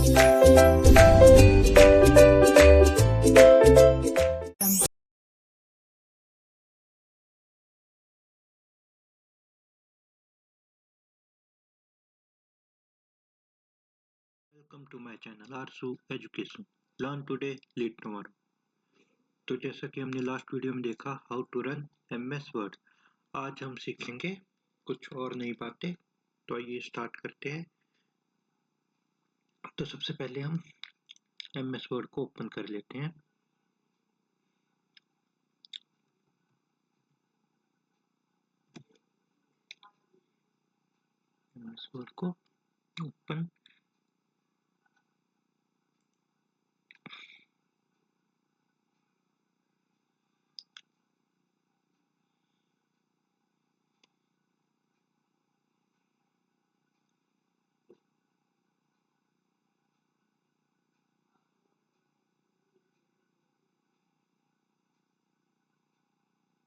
Welcome to my channel Aarsu education learn today lead tomorrow. तो जैसा कि हमने लास्ट वीडियो में देखा how to run MS Word, आज हम सीखेंगे कुछ और नई बातें। तो आइए स्टार्ट करते हैं। तो सबसे पहले हम एमएस वर्ड को ओपन कर लेते हैं। एमएस वर्ड को ओपन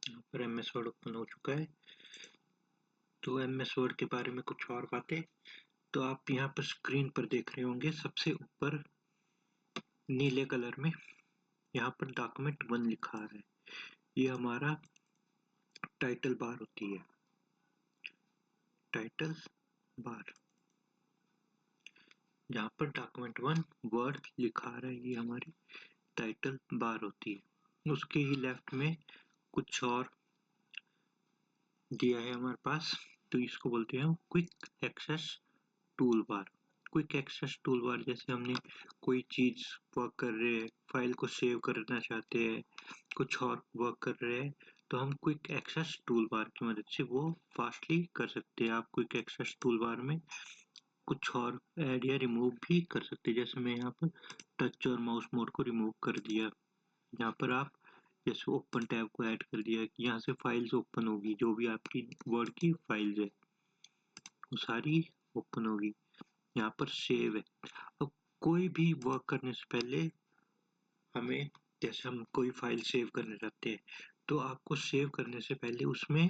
यहाँ पर एमएस वर्ड ओपन हो चुका है। तो एमएस वर्ड के बारे में कुछ और बातें, तो आप यहाँ पर स्क्रीन पर देख रहे होंगे सबसे ऊपर नीले कलर में यहाँ पर डॉक्यूमेंट 1 लिखा है। ये हमारा टाइटल बार होती है, टाइटल बार। जहाँ पर डॉक्यूमेंट 1 वर्ड लिखा रहा है, ये हमारी टाइटल बार होती है। उसके ही लेफ्ट में कुछ और दिया है हमारे पास, तो इसको बोलते हैं quick access tool bar. Quick access tool bar जैसे हमने कोई चीज वर्क कर रहे हैं, फाइल को सेव करना चाहते हैं, कुछ और वर्क कर रहे हैं, तो हम क्विक एक्सेस टूल बार की मदद से वो फास्टली कर सकते हैं। आप क्विक एक्सेस टूल बार में कुछ और ऐड या रिमूव भी कर सकते हैं। जैसे मैं यहाँ पर टच और माउस मोड को रिमूव कर दिया। यहाँ पर आप जैसे ओपन टैब को ऐड कर दिया कि यहाँ से फाइल्स ओपन होगी, जो भी आपकी वर्ड की फाइल्स है वो सारी ओपन होगी। यहाँ पर सेव है। अब कोई भी वर्क करने से पहले हमें, जैसे हम कोई फाइल सेव करना चाहते हैं, तो आपको सेव करने से पहले उसमें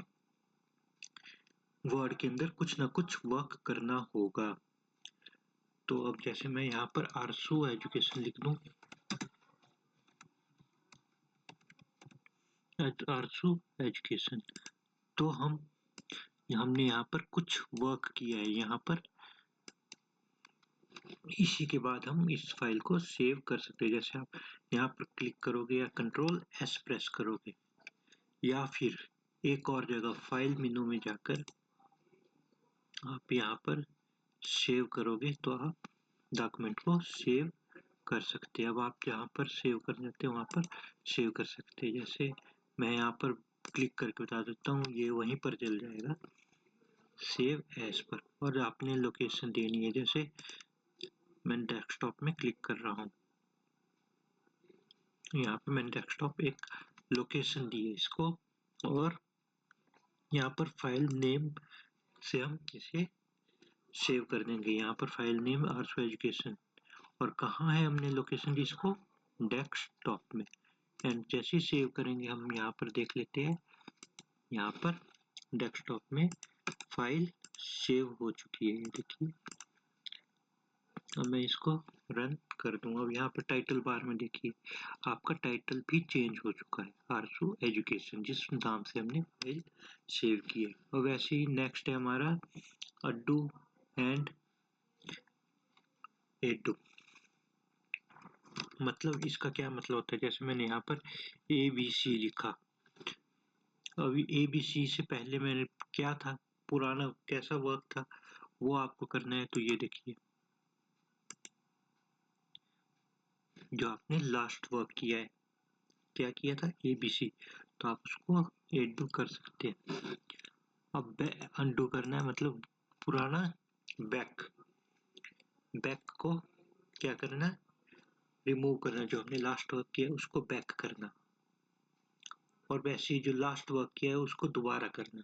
वर्ड के अंदर कुछ ना कुछ वर्क करना होगा। तो अब जैसे मैं यहाँ पर आरसू एजुकेशन लिख दूं, आरसू एजुकेशन, तो हमने यहाँ पर कुछ वर्क किया है। यहाँ पर इसी के बाद हम इस फाइल को सेव कर सकते हैं। जैसे आप यहाँ पर क्लिक करोगे या कंट्रोल एस प्रेस करोगे, या फिर एक और जगह फाइल मेनू में जाकर आप यहाँ पर सेव करोगे, तो आप डॉक्यूमेंट को सेव कर सकते हैं। अब आप जहाँ पर सेव करना चाहते हैं वहाँ पर सेव कर सकते हैं। जैसे मैं यहाँ पर क्लिक करके बता देता हूँ, ये वहीं पर चल जाएगा सेव एज पर, और आपने लोकेशन देनी है। जैसे मैं डेस्कटॉप में क्लिक कर रहा हूँ, यहाँ पे मैंने डेस्कटॉप एक लोकेशन दी है इसको, और यहाँ पर फाइल नेम से हम इसे सेव कर देंगे। यहाँ पर फाइल नेम आरसू एजुकेशन, और कहाँ है हमने लोकेशन दी इसको, डेस्कटॉप में। एंड जैसे ही सेव करेंगे हम यहाँ पर देख लेते हैं, यहाँ पर डेस्कटॉप में फाइल सेव हो चुकी है, देखिए। अब मैं इसको रन कर दूंगा। अब यहाँ पर टाइटल बार में देखिए आपका टाइटल भी चेंज हो चुका है, आरसू एजुकेशन, जिस नाम से हमने फाइल सेव की है। और वैसे ही नेक्स्ट है हमारा अड्डू एंड एडू। मतलब इसका क्या मतलब होता है, जैसे मैंने यहाँ पर ABC लिखा, अभी ABC से पहले मैंने क्या था, पुराना कैसा वर्क था, वो आपको करना है। तो ये देखिए जो आपने लास्ट वर्क किया है, क्या किया था, ABC, तो आप उसको एडू कर सकते हैं। अब अनडू करना है, मतलब पुराना बैक को क्या करना है, रिमूव करना। जो हमने लास्ट वर्क किया है उसको बैक करना, और वैसे ही जो लास्ट वर्क किया है उसको दोबारा करना।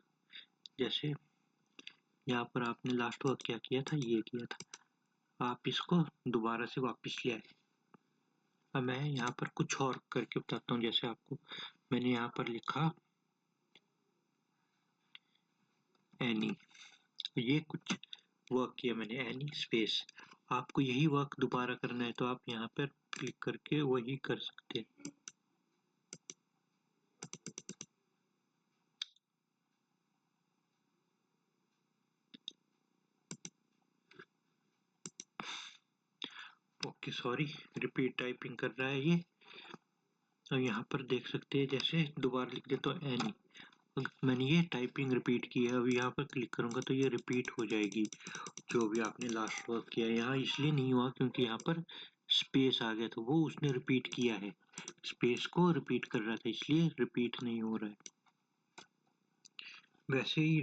जैसे यहाँ पर आपने लास्ट वर्क क्या किया था, ये किया था, आप इसको दोबारा से वापस ले आए। अब मैं यहाँ पर कुछ और करके बताता हूँ। जैसे आपको मैंने यहाँ पर लिखा एनी, ये कुछ वर्क किया मैंने, एनी स्पेस। आपको यही वर्क दोबारा करना है तो आप यहाँ पर क्लिक करके वही कर सकते हैं। ओके सॉरी, रिपीट टाइपिंग कर रहा है ये। अब यहाँ पर देख सकते हैं, जैसे दोबारा लिख देता हूँ एनी, मैंने ये टाइपिंग रिपीट की है। अब यहाँ पर क्लिक करूंगा तो ये रिपीट हो जाएगी जो भी आपने लास्ट वर्क किया। यहाँ इसलिए नहीं हुआ क्योंकि यहाँ पर स्पेस आ गया, तो वो उसने रिपीट किया है, स्पेस को रिपीट कर रहा था, इसलिए रिपीट नहीं हो रहा है। वैसे ही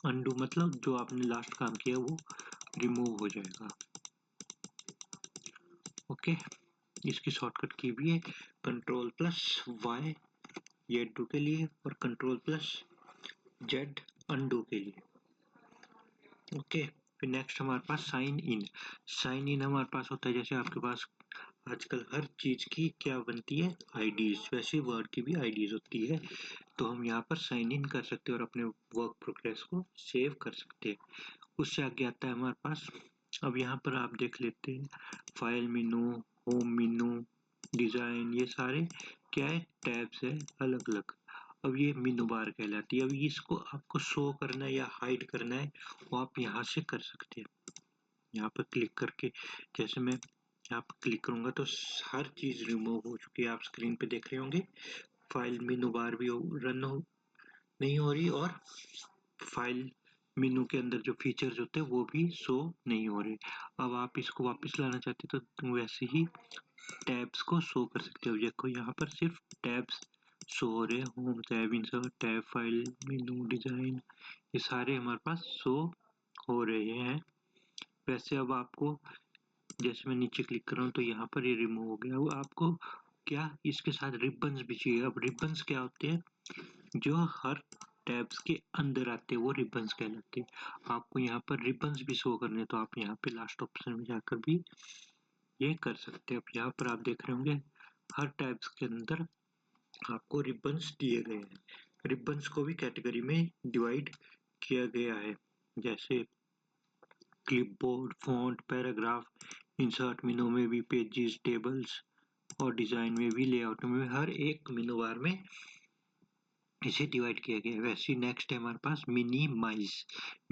अंडू मतलब जो आपने लास्ट काम किया वो रिमूव हो जाएगा। ओके, इसकी शॉर्टकट की भी है Ctrl+Y ये डू के लिए और Ctrl+Z अनडू के लिए। ओके, फिर नेक्स्ट हमारे पास साइन इन। साइन इन हमारे पास होता है, जैसे आपके पास आजकल हर चीज की क्या बनती है, आईडीज, वैसे वर्ड की भी आईडीज होती है। तो हम यहाँ पर साइन इन कर सकते हैं और अपने वर्क प्रोग्रेस को सेव कर सकते हैं। उससे आगे आता है हमारे पास, अब यहाँ पर आप देख लेते हैं फाइल मेनू, होम मेनू, डिजाइन, ये सारे क्या है, टैब्स है अलग अलग। अब ये मेनू बार कहलाती है। अब इसको आपको शो करना है या हाइड करना है वो आप यहाँ से कर सकते हैं। यहाँ पर क्लिक करके, जैसे मैं यहाँ पर क्लिक करूंगा तो हर चीज रिमूव हो चुकी है, आप स्क्रीन पे देख रहे होंगे। फाइल मेनू बार भी नहीं हो रही और फाइल मेनू के अंदर जो फीचर्स होते हैं वो भी शो नहीं हो रहे। अब आप इसको वापस लाना चाहते तो तुम वैसे ही टैब्स को शो कर सकते हो। देखो यहाँ पर सिर्फ टैब्स शो हो रहे हैं, home tab, insert tab, file menu, design, ये सारे हमारे पास शो हो रहे हैं। वैसे अब आपको, जैसे मैं नीचे क्लिक कर रहा हूँ तो यहाँ पर ये रिमूव हो गया। वो आपको क्या इसके साथ रिबन्स भी चाहिए। अब रिबन्स क्या होते हैं, जो हर टैब्स के अंदर आते हैं वो रिबन्स कहलाते हैं। आपको यहाँ पर रिबन्स भी शो करने तो आप यहाँ पे लास्ट ऑप्शन में जाकर भी ये कर सकते हैं। अब यहाँ पर आप देख रहे होंगे हर टैब्स के अंदर आपको रिबन्स दिए गए हैं। रिबन्स को भी कैटेगरी में डिवाइड किया गया है, जैसे क्लिपबोर्ड, फॉन्ट, पैराग्राफ, इंसर्ट मेनू में भी पेजेस, टेबल्स और डिजाइन में भी, लेआउट में भी, हर एक मेनू बार में इसे डिवाइड किया गया है। वैसे नेक्स्ट है हमारे पास मिनिमाइज।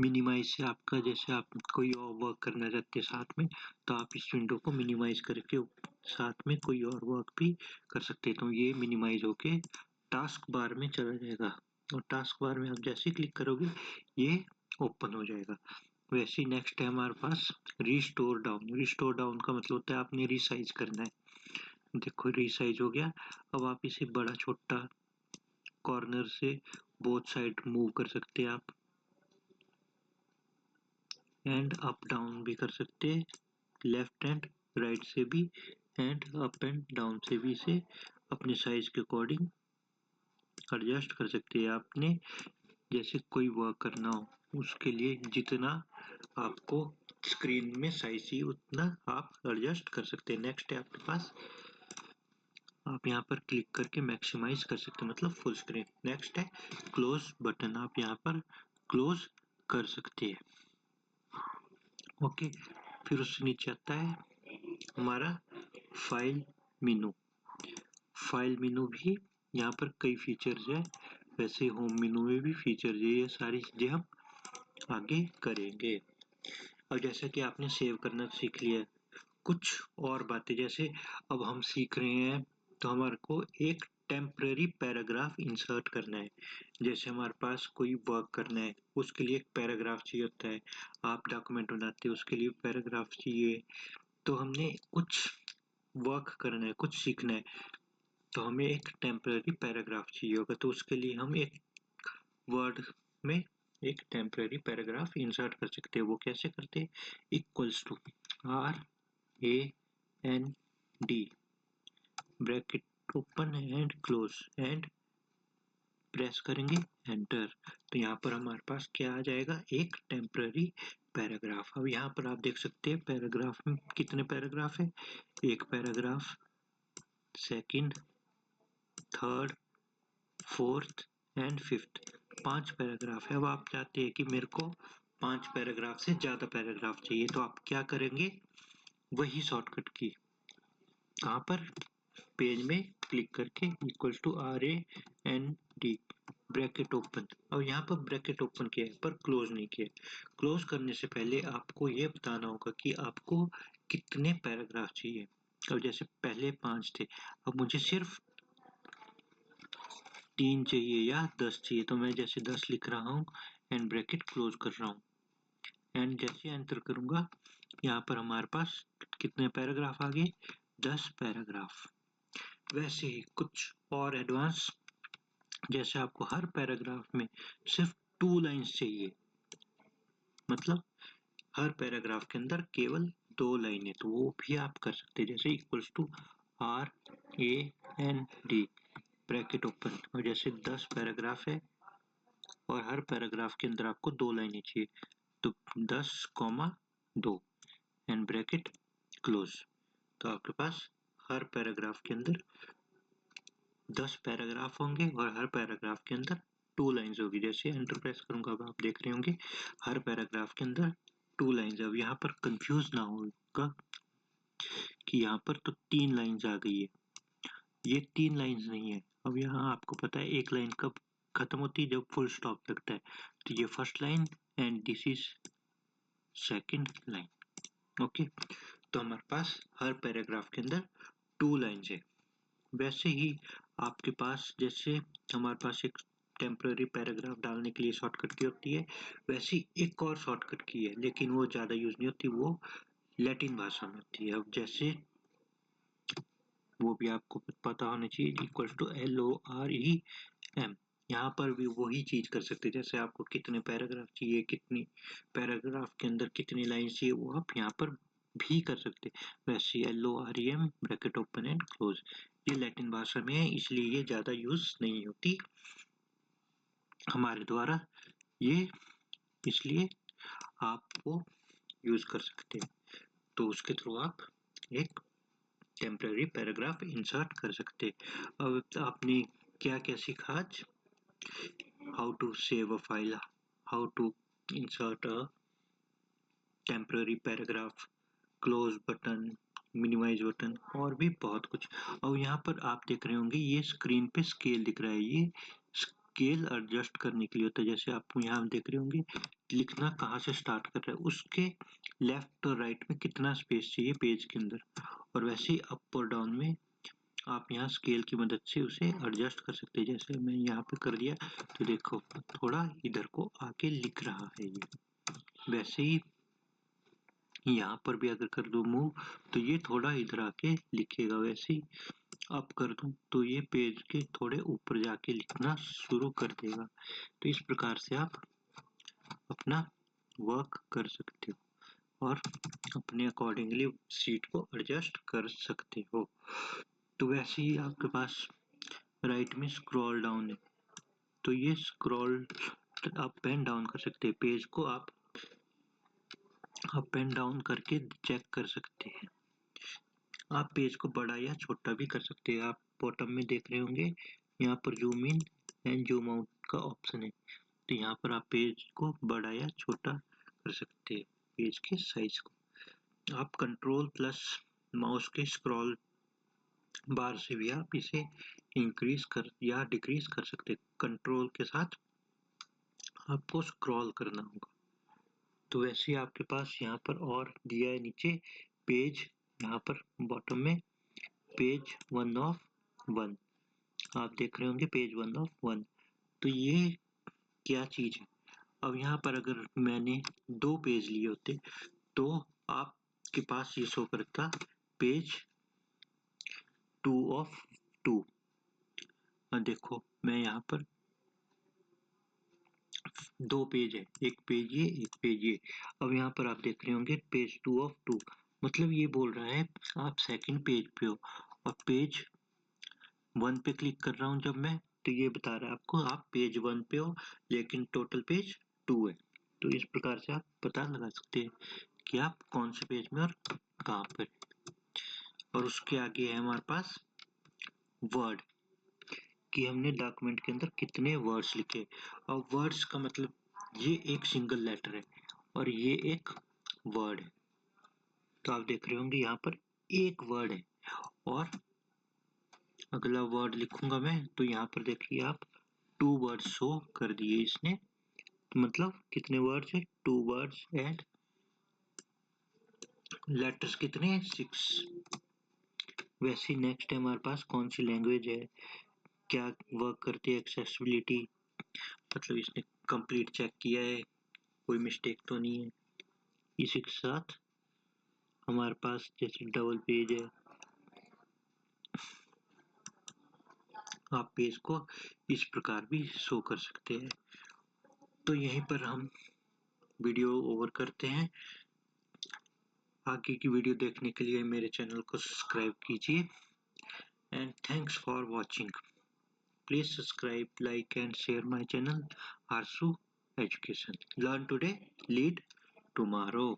मिनिमाइज से आपका, जैसे आप कोई और वर्क करना चाहते हैं साथ में तो आप इस विंडो को मिनिमाइज करके साथ में कोई और वर्क भी कर सकते हैं। तो ये मिनिमाइज होके टास्क बार में चला जाएगा और टास्क बार में आप जैसे क्लिक करोगे ये ओपन हो जाएगा। वैसे नेक्स्ट है हमारे पास रिस्टोर डाउन। रिस्टोर डाउन का मतलब होता है आपने रिसाइज करना है। देखो रिसाइज हो गया। अब आप इसे बड़ा छोटा कॉर्नर से बोथ साइड मूव कर सकते हैं आप, एंड अप डाउन भी कर सकते हैं, लेफ्ट एंड राइट से भी, एंड अप एंड डाउन से भी इसे अपने साइज के अकॉर्डिंग एडजस्ट कर सकते हैं। आपने जैसे कोई वर्क करना हो उसके लिए जितना आपको स्क्रीन में साइज चाहिए उतना आप एडजस्ट कर सकते हैं। नेक्स्ट है आपके पास, आप यहाँ पर क्लिक करके मैक्सिमाइज कर सकते हैं, मतलब फुल स्क्रीन। नेक्स्ट है क्लोज बटन, आप यहाँ पर क्लोज कर सकते हैं। ओके, फिर उससे नीचे आता है हमारा फाइल मेनू। फाइल मेनू भी यहाँ पर कई फीचर्स है, वैसे होम मेनू में भी फीचर्स है। ये सारी चीजें हम आगे करेंगे। अब जैसा कि आपने सेव करना सीख लिया, कुछ और बातें जैसे अब हम सीख रहे हैं तो हमारे को एक टेम्पररी पैराग्राफ इंसर्ट करना है। जैसे हमारे पास कोई वर्क करना है उसके लिए एक पैराग्राफ चाहिए होता है, आप डॉक्यूमेंट बनाते हैं उसके लिए पैराग्राफ चाहिए। तो हमने कुछ वर्क करना है, कुछ सीखना है तो हमें एक टेम्पररी पैराग्राफ चाहिए होगा। तो उसके लिए हम एक वर्ड में एक टेम्पररी पैराग्राफ इंसर्ट कर सकते हैं। वो कैसे करते हैं, equals to RAND bracket open and close and press करेंगे एंटर। तो यहाँ पर हमारे पास क्या आ जाएगा, एक टेम्पररी पैराग्राफ। अब यहाँ पर आप देख सकते हैं पैराग्राफ में कितने पैराग्राफ है, एक paragraph, second, third, fourth and fifth, 5 paragraph है। अब आप चाहते हैं कि मेरे को 5 पैराग्राफ से ज़्यादा पैराग्राफ चाहिए तो आप क्या करेंगे, वही शॉर्टकट की कहाँ पर, पेज में क्लिक करके RAND ब्रैकेट ओपन। अब यहाँ पर ब्रैकेट ओपन किया है पर क्लोज नहीं किया। क्लोज करने से पहले आपको ये बताना होगा कि आपको कितने पैराग्राफ चाहिए। अब जैसे पहले 5 थे, अब मुझे सिर्फ 3 चाहिए या 10 चाहिए, तो मैं जैसे 10 लिख रहा हूँ एंड ब्रैकेट क्लोज कर रहा हूँ एंड जैसे एंटर करूंगा यहाँ पर हमारे पास कितने पैराग्राफ आ गए, 10 पैराग्राफ। वैसे ही कुछ और एडवांस, जैसे आपको हर पैराग्राफ में सिर्फ 2 लाइन्स चाहिए, मतलब हर पैराग्राफ के अंदर केवल 2 लाइनें, तो वो भी आप कर सकते हैं। जैसे RAND ब्रैकेट ओपन, और जैसे 10 पैराग्राफ है और हर पैराग्राफ के अंदर आपको 2 लाइनें चाहिए, तो 10,2 एंड ब्रैकेट क्लोज। तो आपके पास हर पैराग्राफ के अंदर 10 पैराग्राफ होंगे और हर पैराग्राफ के अंदर 2 लाइन्स होगी। जैसे एंटर प्रेस करूंगा अब आप देख रहे होंगे हर पैराग्राफ के अंदर 2 लाइन्स। अब यहाँ पर कंफ्यूज ना होगा कि यहाँ पर तो 3 लाइन्स आ गई है, ये 3 लाइन्स नहीं है। अब यहाँ आपको पता है एक लाइन कब खत्म होती है, जब फुल स्टॉप लगता है, तो ये first line and this is second line. Okay, तो हमारे पास हर पैराग्राफ के अंदर 2 लाइन्स है। वैसे ही आपके पास जैसे हमारे पास एक टेम्पररी पैराग्राफ डालने के लिए शॉर्टकट की होती है, वैसी एक और शॉर्टकट की है, लेकिन वो ज़्यादा यूज नहीं होती, वो लैटिन भाषा में होती है। अब जैसे वो भी आपको पता होना चाहिए, LOREM। यहाँ पर भी वही चीज कर सकते हैं, जैसे आपको कितने पैराग्राफ चाहिए, कितनी पैराग्राफ के अंदर कितनी लाइन चाहिए, वो आप यहाँ पर भी कर सकते हैं। वैसे LOREM bracket open and close, ये लैटिन भाषा में है, इसलिए ये ज्यादा यूज नहीं होती हमारे द्वारा, ये इसलिए आप वो यूज कर सकते हैं। तो उसके थ्रू आप एक टेम्पररी पैराग्राफ इंसर्ट कर सकते। अब आपने क्या क्या सीखा आज, how to save a file, how to insert a temporary paragraph, close button, minimise button और भी बहुत कुछ। और यहाँ पर आप देख रहे होंगे ये स्क्रीन पे स्केल दिख रहा है, ये स्केल एडजस्ट करने के लिए होता है। जैसे आप यहाँ देख रहे होंगे लिखना कहाँ से स्टार्ट कर रहा है, उसके लेफ्ट और राइट में कितना स्पेस चाहिए पेज के अंदर, और वैसे ही अप और डाउन में आप यहाँ स्केल की मदद से उसे एडजस्ट कर सकते हैं। जैसे मैं यहाँ पे कर दिया तो देखो थोड़ा इधर को आके लिख रहा है ये, वैसे ही यहाँ पर भी अगर कर दूं मूव तो ये थोड़ा इधर आके लिखेगा, वैसे ही अप कर दूं तो ये पेज के थोड़े ऊपर जाके लिखना शुरू कर देगा। तो इस प्रकार से आप अपना वर्क कर सकते हो और अपने अकॉर्डिंगली सीट को एडजस्ट कर सकते हो। तो वैसे ही आपके पास राइट में स्क्रॉल डाउन है, तो ये स्क्रॉल अप एंड डाउन कर सकते हैं, पेज को आप अप एंड डाउन करके चेक कर सकते हैं। आप पेज को बड़ा या छोटा भी कर सकते हैं। आप बॉटम में देख रहे होंगे यहाँ पर zoom in and zoom out का ऑप्शन है, तो यहाँ पर आप पेज को बड़ा या छोटा कर सकते हैं, पेज के साइज को। आप कंट्रोल प्लस माउस के स्क्रॉल बार से भी आप इसे इंक्रीज कर या डिक्रीज कर सकते हैं। कंट्रोल के साथ आपको स्क्रॉल करना होगा। तो वैसे ही आपके पास यहाँ पर और दिया है नीचे पेज, यहाँ पर बॉटम में पेज 1 ऑफ 1, आप देख रहे होंगे पेज 1 ऑफ 1। तो ये क्या चीज है, अब यहाँ पर अगर मैंने 2 पेज लिए होते तो आपके पास ये शो करता पेज 2 ऑफ 2। देखो मैं यहाँ पर 2 पेज है, एक पेज ये एक पेज ये। अब यहाँ पर आप देख रहे होंगे पेज 2 ऑफ 2, मतलब ये बोल रहा है आप सेकंड पेज पे हो, और पेज 1 पे क्लिक कर रहा हूँ जब मैं, तो ये बता रहा है आपको आप पेज 1 पे हो लेकिन टोटल पेज 2 है। तो इस प्रकार से आप पता लगा सकते हैं कि आप कौन से पेज में और कहाँ पर। और उसके आगे है हमारे पास वर्ड, कि हमने डॉक्यूमेंट के अंदर कितने वर्ड्स लिखे। और वर्ड्स का मतलब ये एक सिंगल लेटर है, और ये एक वर्ड है। तो आप देख रहे होंगे यहाँ पर एक वर्ड है और अगला वर्ड लिखूंगा मैं तो यहाँ पर देखिए आप 2 वर्ड शो कर दिए इसने। तो मतलब कितने वर्ड्स है? 2 वर्ड्स एंड लेटर्स कितने हैं? 6। वैसे नेक्स्ट है हमारे पास कौन सी लैंग्वेज है, क्या वर्क करती है एक्सेसिबिलिटी, मतलब इसने कंप्लीट चेक किया है, कोई मिस्टेक तो नहीं है। इसी के साथ हमारे पास जैसे डबल पेज है, आप पेज को इस प्रकार भी शो कर सकते हैं। तो यहीं पर हम वीडियो ओवर करते हैं। आगे की वीडियो देखने के लिए मेरे चैनल को सब्सक्राइब कीजिए and thanks for watching. Please subscribe, like and share my channel Arsu Education. Learn today, lead tomorrow.